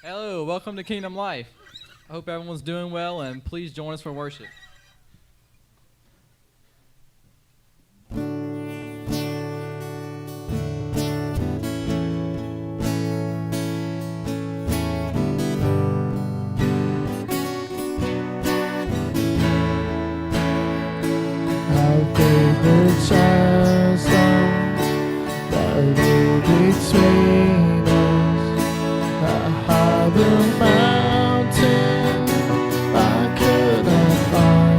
Hello, welcome to Kingdom Life. I hope everyone's doing well, and please join us for worship. Our favorite child song that lay between us, a high blue mountain I could not find.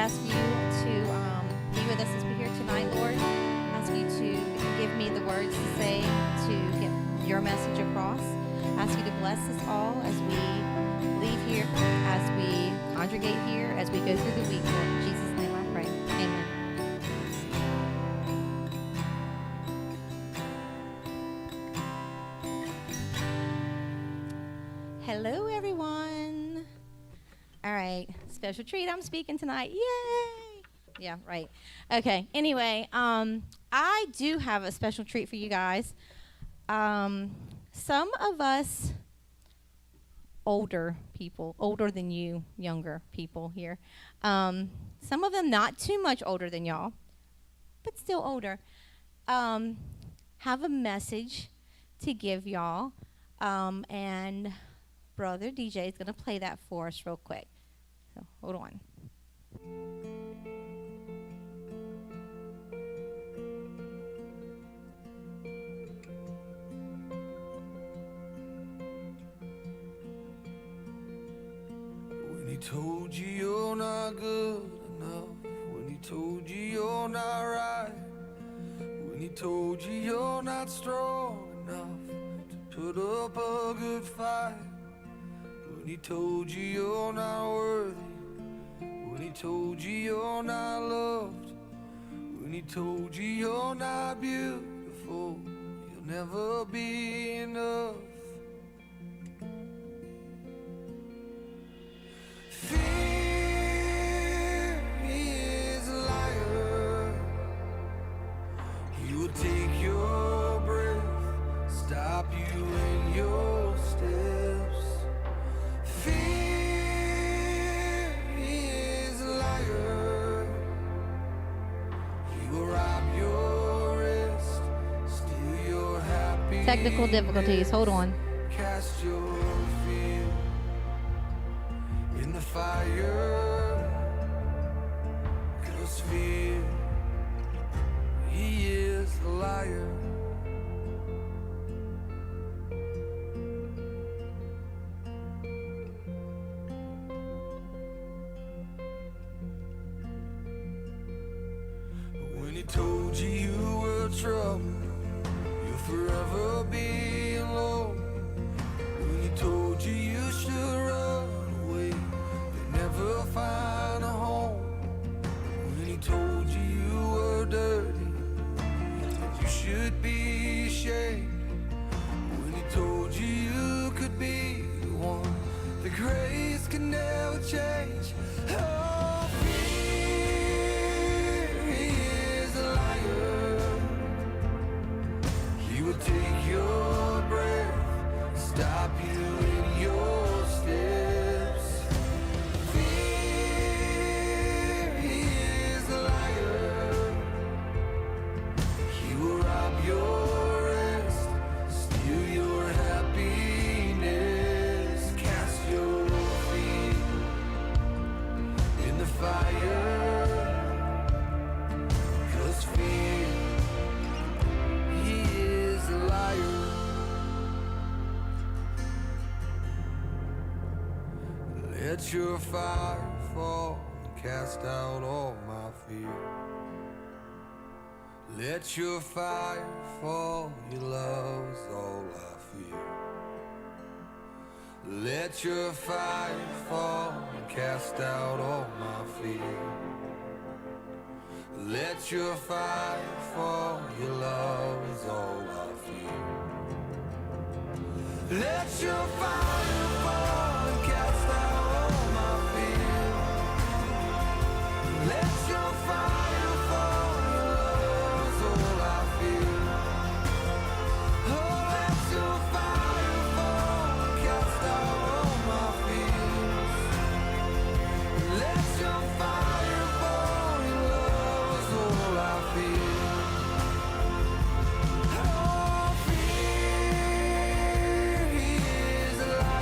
ask you to be with us as we hear tonight, Lord. Ask you to give me the words to say to get your message across. Ask you to bless us all as we leave here, as we congregate here, as we go through the week, Lord. In Jesus' name I pray. Amen. Hello, everyone. All right, special treat. I'm speaking tonight. Yay! Yeah, right. Okay. Anyway, I do have a special treat for you guys. Some of us older people, older than you, younger people here, some of them not too much older than y'all, but still older, have a message to give y'all, and Brother DJ is going to play that for us real quick. So hold on. When he told you you're not good enough, when he told you you're not right, when he told you you're not strong enough to put up a good fight, when he told you you're not worthy, when he told you you're not loved, when he told you you're not beautiful, you'll never be enough. Fear, he is a liar. He will take your breath, stop you in your steps. Fear, he is a liar. He will rob your rest, steal your happiness. Technical difficulties. Hold on. Cast your fear in the fire, 'cause fear, he is a liar. When he told you you were trouble, you'll forever be alone. When he told you you should run away, you'll never find a home. When he told you you were dirty, that you should be ashamed. When he told you you could be the one, the grace can never change. Oh, fear, he is a liar. He will take your breath, stop you in your steps. Fear, he is a liar. He will rob your rest, steal your happiness. Cast your feet in the fire, 'cause fear, he is a liar. Let your fire fall and cast out all my fear. Let your fire fall, your love is all I fear. Let your fire fall and cast out all my fear. Let your fire fall, your love is all I fear. Let your fire fall and cast out all my fear. Let your fire fall, your love is all I feel. Oh, let your fire fall and cast out all my fears. Let your fire fall, your love is all I feel. Oh, fear, he is a liar.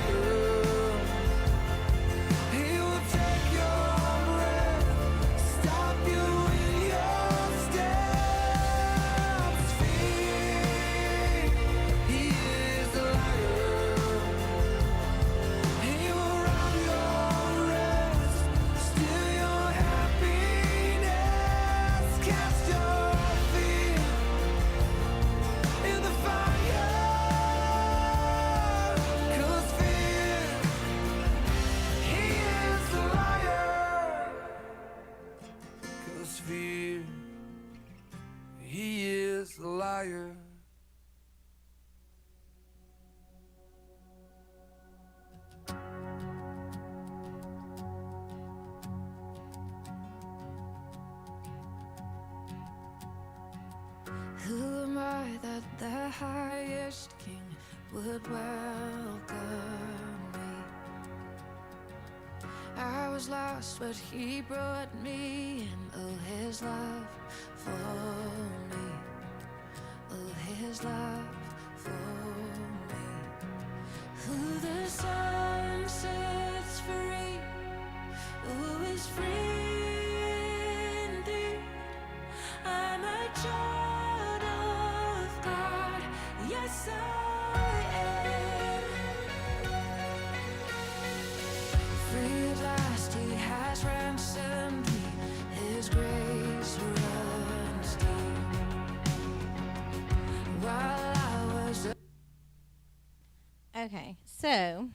that the highest king would welcome me. I was lost, but he brought me in. Oh, his love for me. Oh, his love for me. Who the Son sets free, who is free indeed. I'm a child of God, yes I am. Free at last, he has ransomed me, his grace runs deep. While I was Okay, so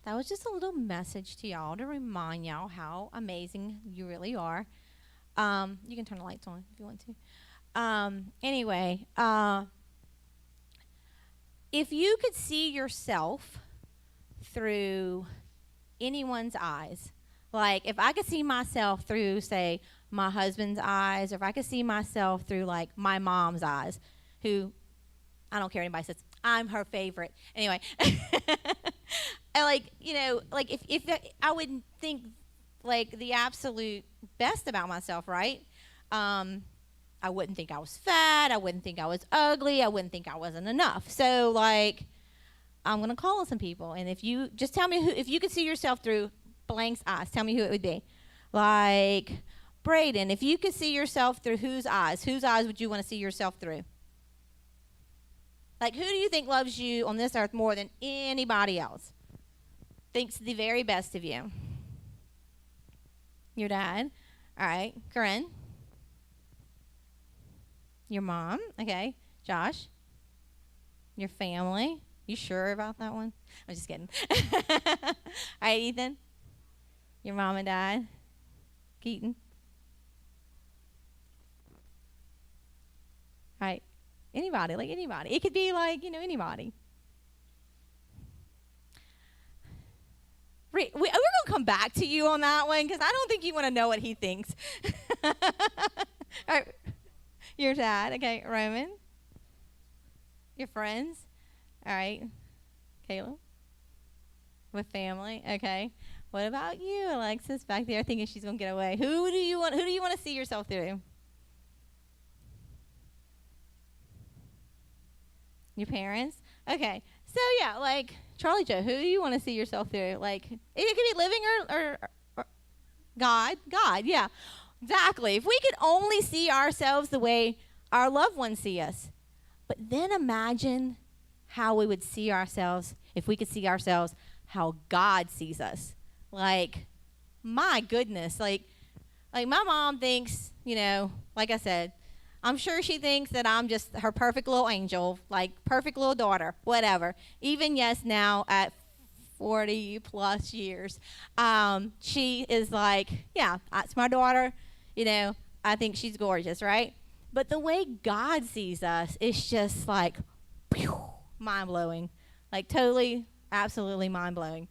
that was just a little message to y'all to remind y'all how amazing you really are. You can turn the lights on if you want to. Anyway, if you could see yourself through anyone's eyes, like if I could see myself through, say, my husband's eyes, or if I could see myself through, like, my mom's eyes, who, I don't care what anybody says, I'm her favorite. Anyway, and like, you know, like if I would think like the absolute best about myself, right? I wouldn't think I was fat. I wouldn't think I was ugly. I wouldn't think I wasn't enough. So like, I'm gonna call on some people, and if you just tell me who, if you could see yourself through blank's eyes, tell me who it would be. Like Braden, if you could see yourself through whose eyes would you want to see yourself through? Like, who do you think loves you on this earth more than anybody else? Thinks the very best of you? Your dad. All right. Corinne. Your mom. Okay. Josh. Your family. You sure about that one? I'm just kidding. All right, Ethan. Your mom and dad. Keaton. All right. Anybody, like anybody. It could be like, you know, anybody. We're going to come back to you on that one because I don't think you want to know what he thinks. All right. Your dad. Okay. Roman. Your friends. All right. Caleb. With family. Okay. What about you, Alexis, back there thinking she's going to get away? Who do you want to see yourself through? Your parents? Okay. So, yeah, like, Charlie Joe, who do you want to see yourself through? Like, it could be living or God. God, yeah. Exactly. If we could only see ourselves the way our loved ones see us. But then imagine how we would see ourselves if we could see ourselves how God sees us. Like, my goodness. Like my mom thinks, you know, like I said, I'm sure she thinks that I'm just her perfect little angel, like perfect little daughter, whatever. Even, yes, now at 40 plus years, she is like, yeah, that's my daughter. You know, I think she's gorgeous, right? But the way God sees us is just like mind-blowing, like totally, absolutely mind-blowing.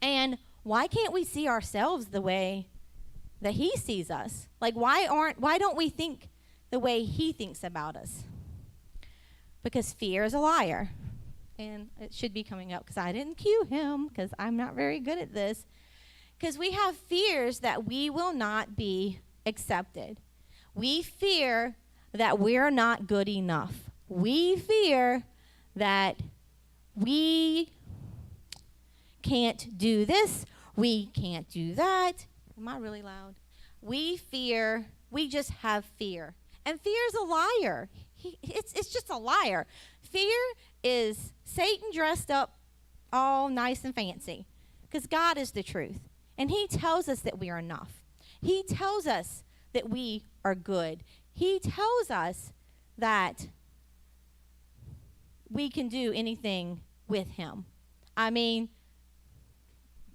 And why can't we see ourselves the way that he sees us? Like, why don't we think the way he thinks about us? Because fear is a liar. And it should be coming up because I didn't cue him because I'm not very good at this. Because we have fears that we will not be accepted. We fear that we're not good enough. We fear that we can't do this. We can't do that. Am I really loud? We just have fear. And fear is a liar. It's just a liar. Fear is Satan dressed up all nice and fancy because God is the truth. And he tells us that we are enough. He tells us that we are good. He tells us that we can do anything with him. I mean,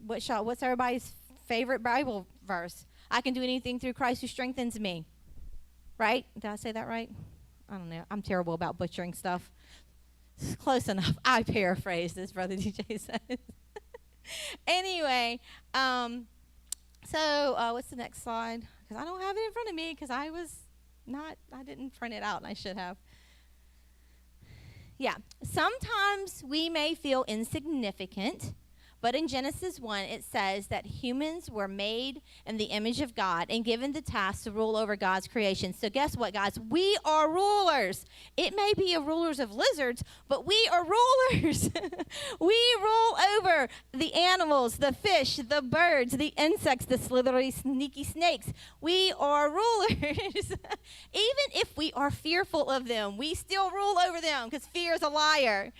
what's everybody's favorite Bible verse? I can do anything through Christ who strengthens me. Right? Did I say that right? I don't know. I'm terrible about butchering stuff. Close enough. I paraphrased this, Brother DJ says. Anyway, so what's the next slide? Because I don't have it in front of me because I didn't print it out and I should have. Yeah. Sometimes we may feel insignificant, but in Genesis 1, it says that humans were made in the image of God and given the task to rule over God's creation. So guess what, guys? We are rulers. It may be a rulers of lizards, but we are rulers. We rule over the animals, the fish, the birds, the insects, the slithery, sneaky snakes. We are rulers. Even if we are fearful of them, we still rule over them because fear is a liar.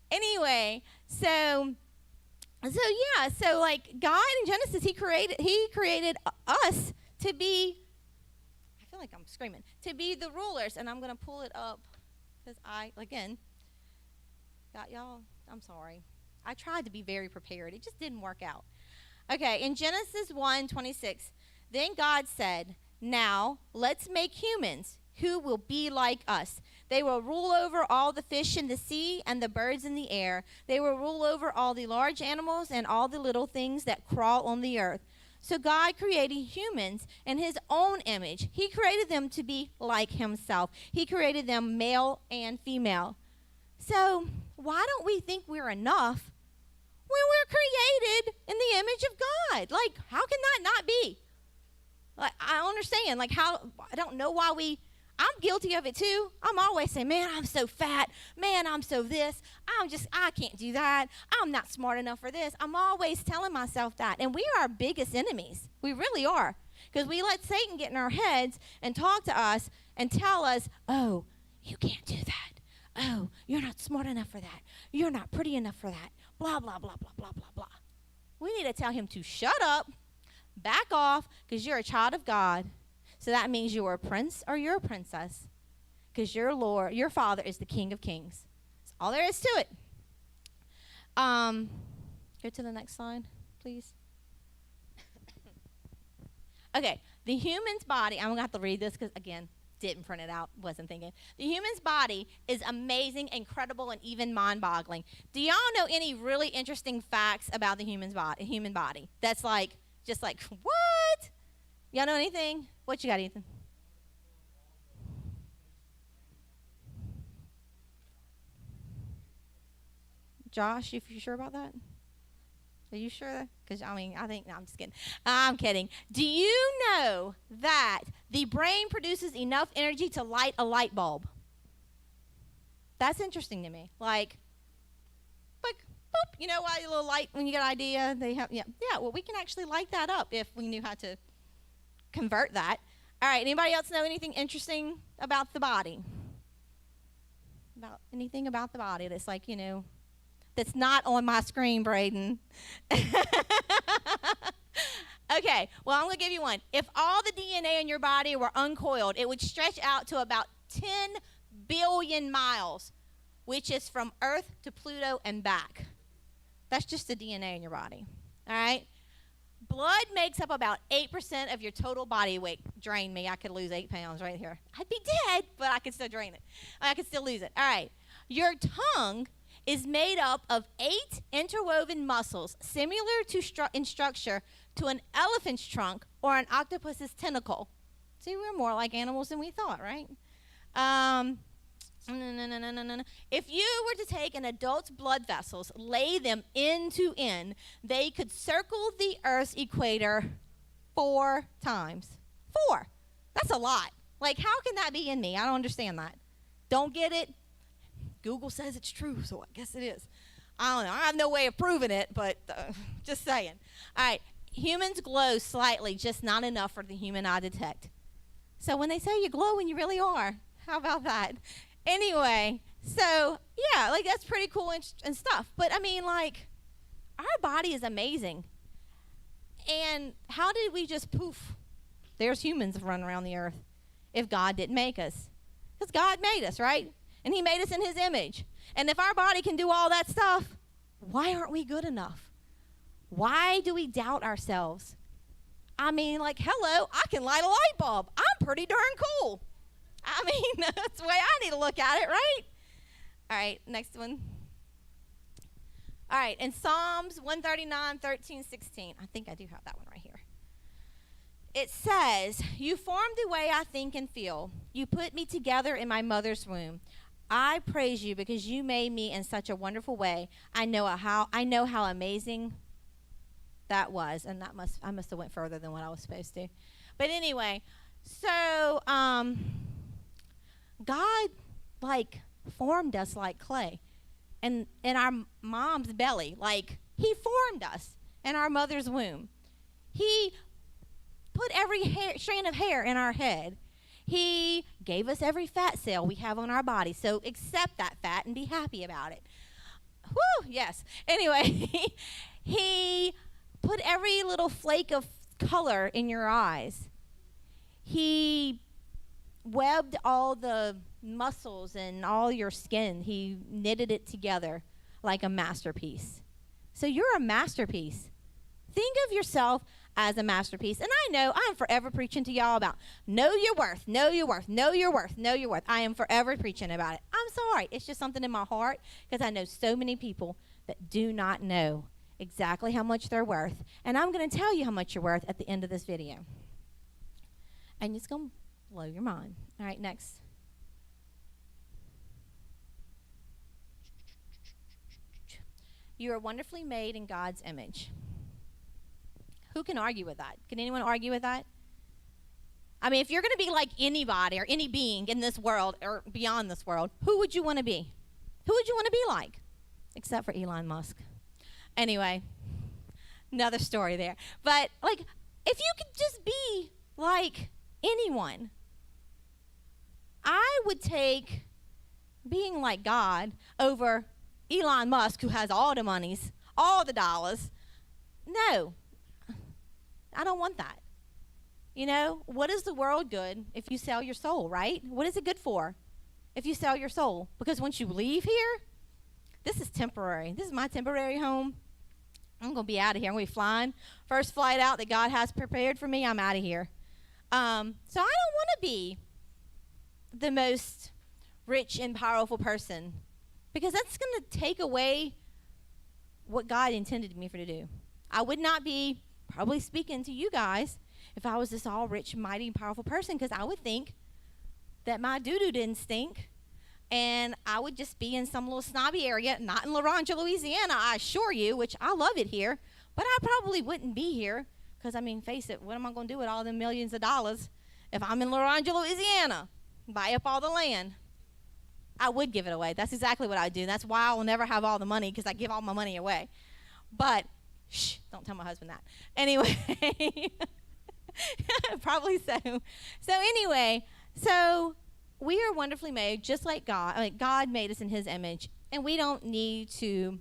Anyway, so like God in Genesis, he created us to be, I feel like I'm screaming, to be the rulers. And I'm going to pull it up because I'm sorry. I tried to be very prepared. It just didn't work out. Okay, in Genesis 1:26, then God said, now let's make humans who will be like us. They will rule over all the fish in the sea and the birds in the air. They will rule over all the large animals and all the little things that crawl on the earth. So God created humans in his own image. He created them to be like himself. He created them male and female. So why don't we think we're enough when we're created in the image of God? Like, how can that not be? Like, I don't understand. Like, I don't know why I'm guilty of it too. I'm always saying, man, I'm so fat. Man, I'm so this. I can't do that. I'm not smart enough for this. I'm always telling myself that. And we are our biggest enemies. We really are. Because we let Satan get in our heads and talk to us and tell us, oh, you can't do that. Oh, you're not smart enough for that. You're not pretty enough for that. Blah, blah, blah, blah, blah, blah, blah. We need to tell him to shut up, back off, because you're a child of God. So that means you're a prince or you're a princess, because your Father is the King of Kings. That's all there is to it. Go to the next slide, please. Okay, the human's body, I'm going to have to read this because, again, didn't print it out, wasn't thinking. The human's body is amazing, incredible, and even mind-boggling. Do y'all know any really interesting facts about the human body? That's just like, what? Y'all know anything? What you got, Ethan? Josh, if you sure about that? Are you sure? Because, I think, no, I'm just kidding. I'm kidding. Do you know that the brain produces enough energy to light a light bulb? That's interesting to me. Like, boop, you know why a little light, when you get an idea, well, we can actually light that up if we knew how to convert that. All right, anybody else know anything interesting about the body? About anything about the body that's like, that's not on my screen, Braden? Okay, well, I'm going to give you one. If all the DNA in your body were uncoiled, it would stretch out to about 10 billion miles, which is from Earth to Pluto and back. That's just the DNA in your body, all right? Blood makes up about 8% of your total body weight. Drain me. I could lose 8 pounds right here. I'd be dead, but I could still drain it. I could still lose it. All right. Your tongue is made up of 8 interwoven muscles, similar in structure to an elephant's trunk or an octopus's tentacle. See, we're more like animals than we thought, right? No. If you were to take an adult's blood vessels, lay them end to end, they could circle the Earth's equator 4 times. 4. That's a lot. Like, how can that be in me? I don't understand that. Don't get it? Google says it's true, so I guess it is. I don't know. I have no way of proving it, but just saying. All right. Humans glow slightly, just not enough for the human eye to detect. So when they say you glow when you really are, how about that? Anyway, so, yeah, like, that's pretty cool and stuff. But, our body is amazing. And how did we just poof? There's humans running around the earth if God didn't make us. Because God made us, right? And he made us in his image. And if our body can do all that stuff, why aren't we good enough? Why do we doubt ourselves? Hello, I can light a light bulb. I'm pretty darn cool. That's the way I need to look at it, right? All right, next one. All right, in Psalms 139, 13, 16. I think I do have that one right here. It says, you formed the way I think and feel. You put me together in my mother's womb. I praise you because you made me in such a wonderful way. I know how amazing that was, and I must have went further than what I was supposed to. But anyway, so God like formed us like clay, and in our mom's belly, like He formed us in our mother's womb. He put every strand of hair in our head. He gave us every fat cell we have on our body. So accept that fat and be happy about it. Whew, yes. Anyway, He put every little flake of color in your eyes. He webbed all the muscles and all your skin. He knitted it together like a masterpiece. So you're a masterpiece. Think of yourself as a masterpiece. And I know I'm forever preaching to y'all about know your worth, know your worth, know your worth, know your worth. I am forever preaching about it. I'm sorry. It's just something in my heart because I know so many people that do not know exactly how much they're worth. And I'm going to tell you how much you're worth at the end of this video. And it's going to blow your mind. All right, next. You are wonderfully made in God's image. Who can argue with that? Can anyone argue with that? I mean, if you're going to be like anybody or any being in this world or beyond this world, who would you want to be? Who would you want to be like? Except for Elon Musk. Anyway, another story there. But, like, if you could just be like anyone, I would take being like God over Elon Musk, who has all the monies, all the dollars. No, I don't want that. You know, what is the world good if you sell your soul, right? What is it good for if you sell your soul? Because once you leave here, this is temporary. This is my temporary home. I'm going to be out of here. I'm going to be flying. First flight out that God has prepared for me, I'm out of here. So I don't want to be the most rich and powerful person because that's going to take away what God intended me for to do. I would not be probably speaking to you guys if I was this all rich, mighty, powerful person because I would think that my doo-doo didn't stink and I would just be in some little snobby area, not in Lauranja, Louisiana, I assure you, which I love it here, but I probably wouldn't be here because, I mean, face it, what am I going to do with all the millions of dollars if I'm in Lauranja, Louisiana? Buy up all the land. I would give it away. That's exactly what I would do. That's why I will never have all the money because I give all my money away. But, shh, don't tell my husband that. Anyway, probably so. So anyway, so we are wonderfully made just like God. Like God made us in His image, and we don't need to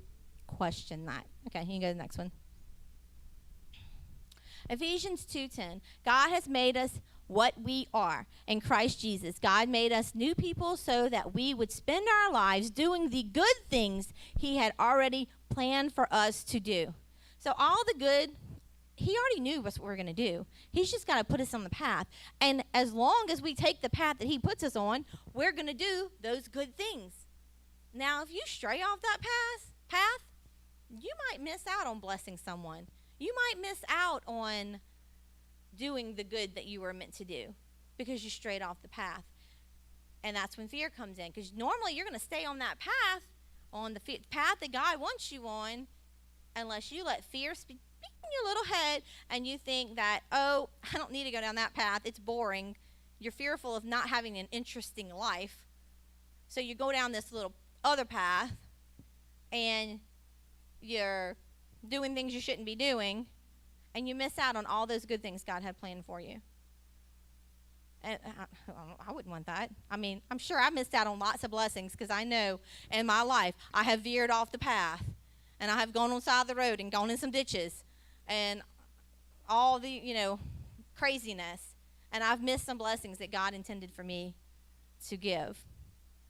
question that. Okay, you can go to the next one. Ephesians 2:10. God has made us what we are in Christ Jesus. God made us new people so that we would spend our lives doing the good things He had already planned for us to do. So all the good, He already knew what we're going to do. He's just got to put us on the path. And as long as we take the path that He puts us on, we're going to do those good things. Now, if you stray off that path, you might miss out on blessing someone. You might miss out on doing the good that you were meant to do because you strayed off the path. And that's when fear comes in, because normally you're going to stay on that path, on the path that God wants you on, unless you let fear speak in your little head and you think that, oh, I don't need to go down that path. It's boring. You're fearful of not having an interesting life. So you go down this little other path and you're doing things you shouldn't be doing, and you miss out on all those good things God had planned for you. And I wouldn't want that. I mean, I'm sure I missed out on lots of blessings because I know in my life I have veered off the path, and I have gone on the side of the road and gone in some ditches and all the, craziness, and I've missed some blessings that God intended for me to give.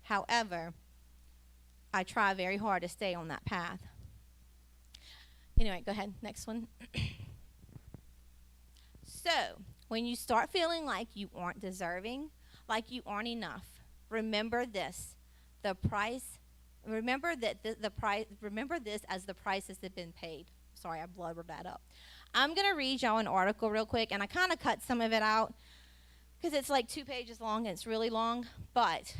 However, I try very hard to stay on that path. Anyway, go ahead. Next one. So, when you start feeling like you aren't deserving, like you aren't enough, remember this. Remember this as the price has been paid. Sorry, I blubbered that up. I'm going to read y'all an article real quick, and I kind of cut some of it out because it's like 2 pages long and it's really long, but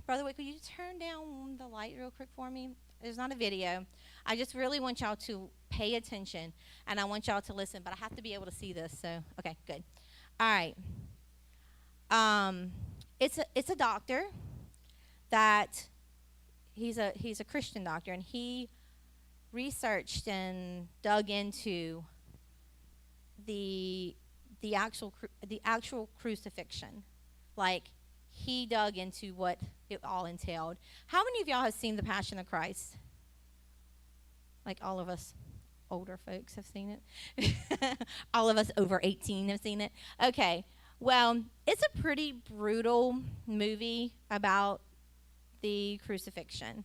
Brother Wick, will you turn down the light real quick for me? There's not a video. I just really want y'all to pay attention, and I want y'all to listen, but I have to be able to see this. So, okay, good. All right. It's a doctor that he's a Christian doctor, and he researched and dug into the actual crucifixion. Like, he dug into what it all entailed. How many of y'all have seen The Passion of Christ? Like, all of us older folks have seen it. All of us over 18 have seen it. Okay. Well, it's a pretty brutal movie about the crucifixion.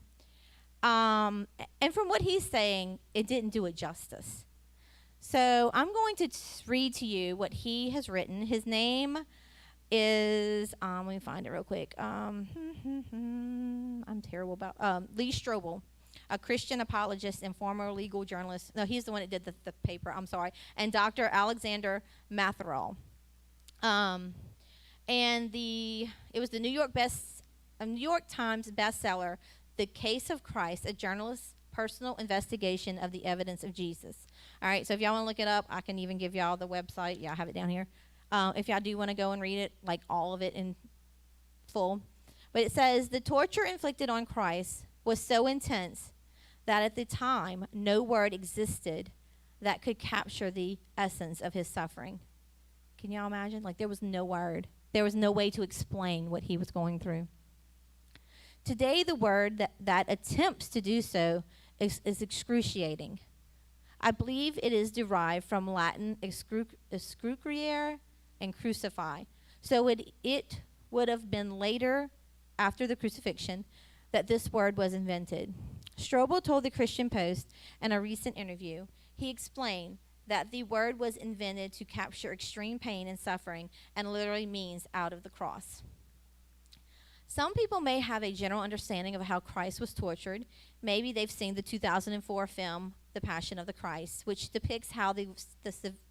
And from what he's saying, it didn't do it justice. So I'm going to read to you what he has written. His name is, let me find it real quick. I'm terrible about, Lee Strobel, a Christian apologist and former legal journalist. No, he's the one that did the paper, I'm sorry. And Dr. Alexander Matherall. And it was the New York Times bestseller, The Case of Christ, a journalist's personal investigation of the evidence of Jesus. All right, so if y'all want to look it up, I can even give y'all the website. Yeah, I have it down here. If y'all do want to go and read it, like all of it in full. But it says, the torture inflicted on Christ was so intense that at the time, no word existed that could capture the essence of his suffering. Can y'all imagine? Like, there was no word. There was no way to explain what he was going through. Today, the word that attempts to do so is excruciating. I believe it is derived from Latin excruciare and crucify. So it would have been later, after the crucifixion, that this word was invented. Strobel told the Christian Post in a recent interview, he explained that the word was invented to capture extreme pain and suffering and literally means out of the cross. Some people may have a general understanding of how Christ was tortured. Maybe they've seen the 2004 film, The Passion of the Christ, which depicts how the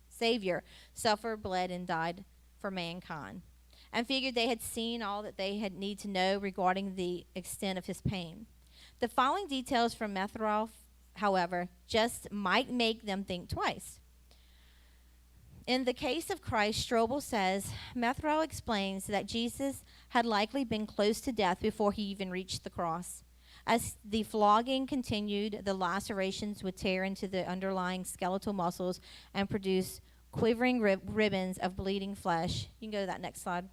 Savior suffered, bled, and died for mankind, and figured they had seen all that they had need to know regarding the extent of his pain. The following details from Matherall, however, just might make them think twice. In the case of Christ, Strobel says, Matherall explains that Jesus had likely been close to death before he even reached the cross. As the flogging continued, the lacerations would tear into the underlying skeletal muscles and produce quivering ribbons of bleeding flesh. You can go to that next slide.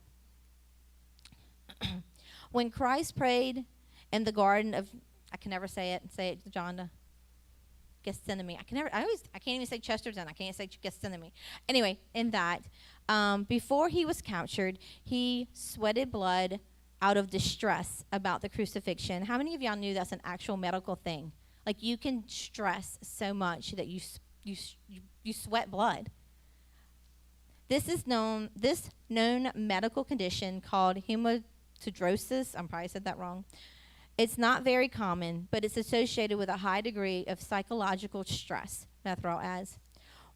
When Christ prayed in the garden of, I can never say it, Jonda. Gethsemane. I can't even say Chesterton. I can't say Gethsemane. Anyway, in that, before he was captured, he sweated blood out of distress about the crucifixion. How many of y'all knew that's an actual medical thing? Like, you can stress so much that you sweat blood. This known medical condition called hematidrosis. I probably said that wrong. It's not very common, but it's associated with a high degree of psychological stress, Matherall adds.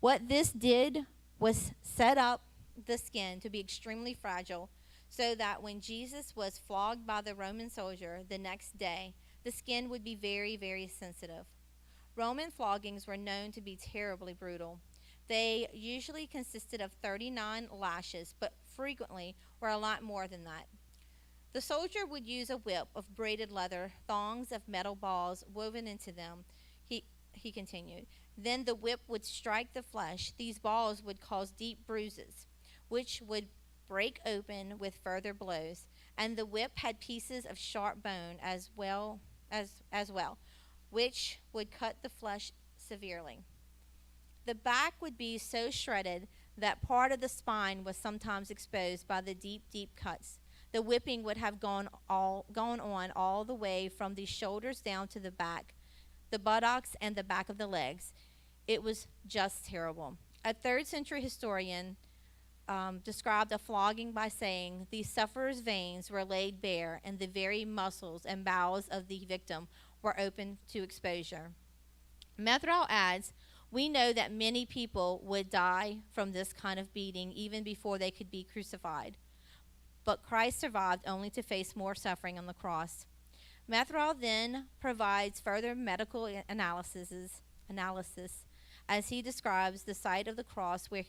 What this did was set up the skin to be extremely fragile so that when Jesus was flogged by the Roman soldier the next day, the skin would be very, very sensitive. Roman floggings were known to be terribly brutal. They usually consisted of 39 lashes, but frequently were a lot more than that. The soldier would use a whip of braided leather, thongs of metal balls woven into them, he continued. Then the whip would strike the flesh. These balls would cause deep bruises, which would break open with further blows, and the whip had pieces of sharp bone as well, which would cut the flesh severely. The back would be so shredded that part of the spine was sometimes exposed by the deep, deep cuts. The whipping would have gone on all the way from the shoulders down to the back, the buttocks, and the back of the legs. It was just terrible. A 3rd century historian described a flogging by saying, the sufferer's veins were laid bare, and the very muscles and bowels of the victim were open to exposure. Matherall adds, we know that many people would die from this kind of beating even before they could be crucified. but Christ survived only to face more suffering on the cross. Methrall then provides further medical analysis as he describes the site of the cross where,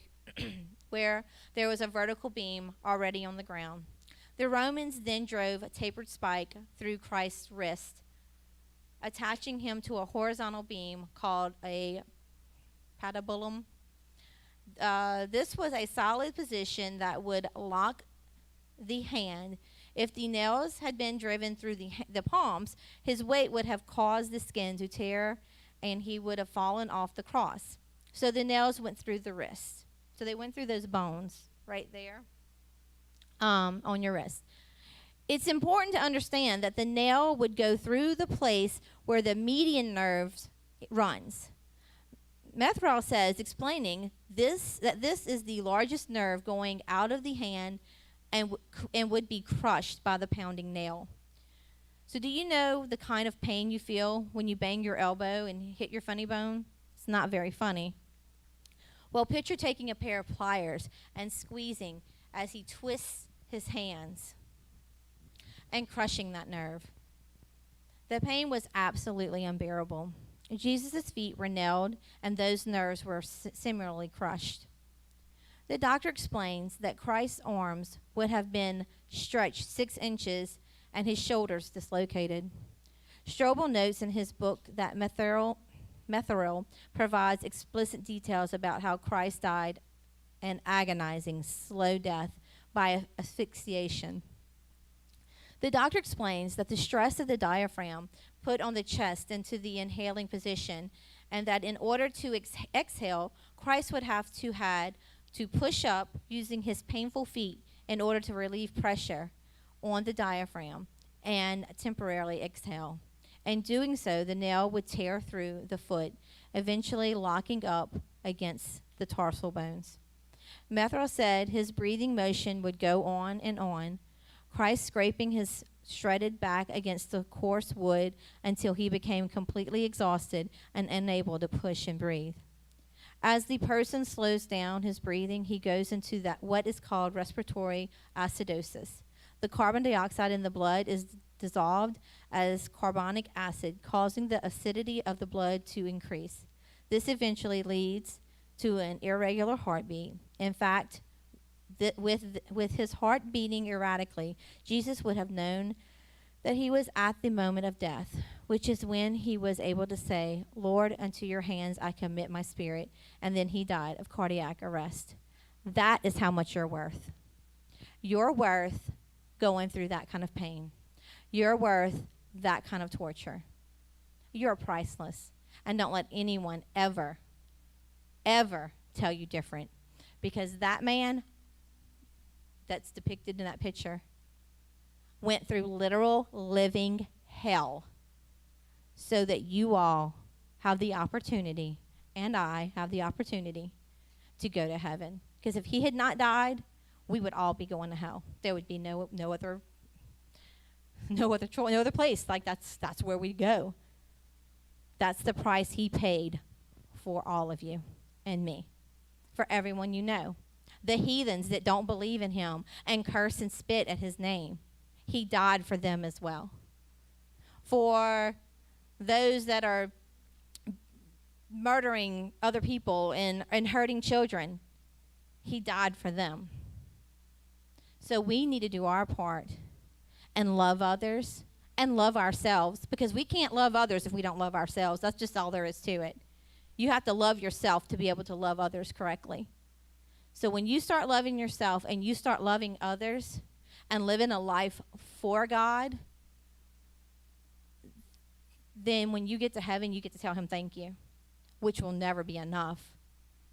where there was a vertical beam already on the ground. The Romans then drove a tapered spike through Christ's wrist, attaching him to a horizontal beam called a patibulum. This was a solid position that would lock the hand. If the nails had been driven through the palms, his weight would have caused the skin to tear and he would have fallen off the cross. So the nails went through the wrist. So they went through those bones right there on your wrist. It's important to understand that the nail would go through the place where the median nerve runs. Methrall says, explaining that this is the largest nerve going out of the hand and would be crushed by the pounding nail. So do you know the kind of pain you feel when you bang your elbow and hit your funny bone? It's not very funny. Well, picture taking a pair of pliers and squeezing as he twists his hands and crushing that nerve. The pain was absolutely unbearable. Jesus' feet were nailed, and those nerves were similarly crushed. The doctor explains that Christ's arms would have been stretched 6 inches and his shoulders dislocated. Strobel notes in his book that Methrall provides explicit details about how Christ died an agonizing, slow death by asphyxiation. The doctor explains that the stress of the diaphragm put on the chest into the inhaling position, and that in order to exhale, Christ would have to push up using his painful feet in order to relieve pressure on the diaphragm and temporarily exhale. In doing so, the nail would tear through the foot, eventually locking up against the tarsal bones. Methrall said his breathing motion would go on and on, Christ scraping his shredded back against the coarse wood until he became completely exhausted and unable to push and breathe. As the person slows down his breathing, he goes into what is called respiratory acidosis. The carbon dioxide in the blood is dissolved as carbonic acid, causing the acidity of the blood to increase. This eventually leads to an irregular heartbeat. In fact, with his heart beating erratically, Jesus would have known that he was at the moment of death, which is when he was able to say, "Lord, unto your hands I commit my spirit," and then he died of cardiac arrest. That is how much you're worth. You're worth going through that kind of pain. You're worth that kind of torture. You're priceless. And don't let anyone ever tell you different, because that man that's depicted in that picture went through literal living hell so that you all have the opportunity, and I have the opportunity, to go to heaven. Because if he had not died, we would all be going to hell. There would be no other place. Like that's where we go. That's the price he paid for all of you and me, for everyone you know. The heathens that don't believe in him and curse and spit at his name, he died for them as well. For those that are murdering other people and hurting children, he died for them. So we need to do our part and love others and love ourselves, because we can't love others if we don't love ourselves. That's just all there is to it. You have to love yourself to be able to love others correctly. So when you start loving yourself and you start loving others and living a life for God, then when you get to heaven, you get to tell him thank you, which will never be enough,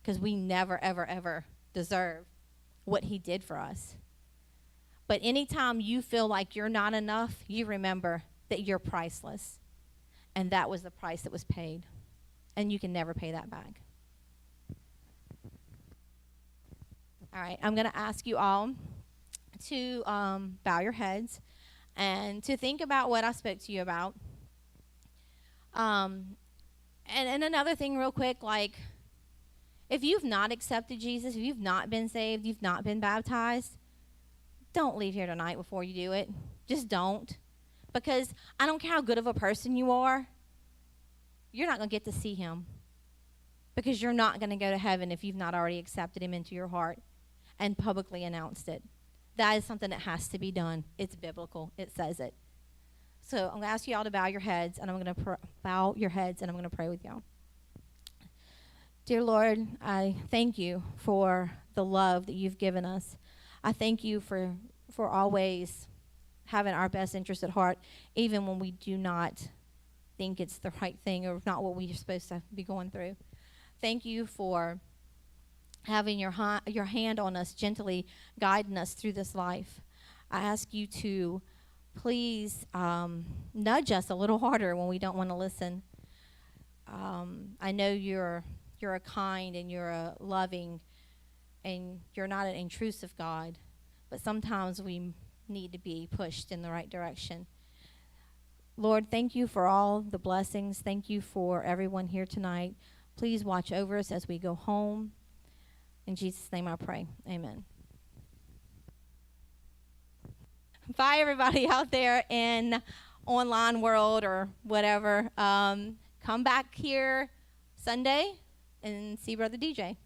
because we never, ever, ever deserve what he did for us. But anytime you feel like you're not enough, you remember that you're priceless. And that was the price that was paid. And you can never pay that back. All right, I'm going to ask you all to bow your heads and to think about what I spoke to you about. And another thing real quick, like, if you've not accepted Jesus, if you've not been saved, you've not been baptized, don't leave here tonight before you do it. Just don't. Because I don't care how good of a person you are, you're not going to get to see him. Because you're not going to go to heaven if you've not already accepted him into your heart and publicly announced it. That is something that has to be done. It's biblical. It says it. So I'm going to ask you all to bow your heads, and I'm going to bow your heads, and I'm going to pray with y'all. Dear Lord, I thank you for the love that you've given us. I thank you for always having our best interest at heart, even when we do not think it's the right thing or not what we're supposed to be going through. Thank you for having your hand on us, gently guiding us through this life. I ask you to please nudge us a little harder when we don't want to listen. I know you're a kind and you're a loving and you're not an intrusive God, but sometimes we need to be pushed in the right direction. Lord, thank you for all the blessings. Thank you for everyone here tonight. Please watch over us as we go home. In Jesus' name I pray. Amen. Bye, everybody out there in online world or whatever. Come back here Sunday and see Brother DJ.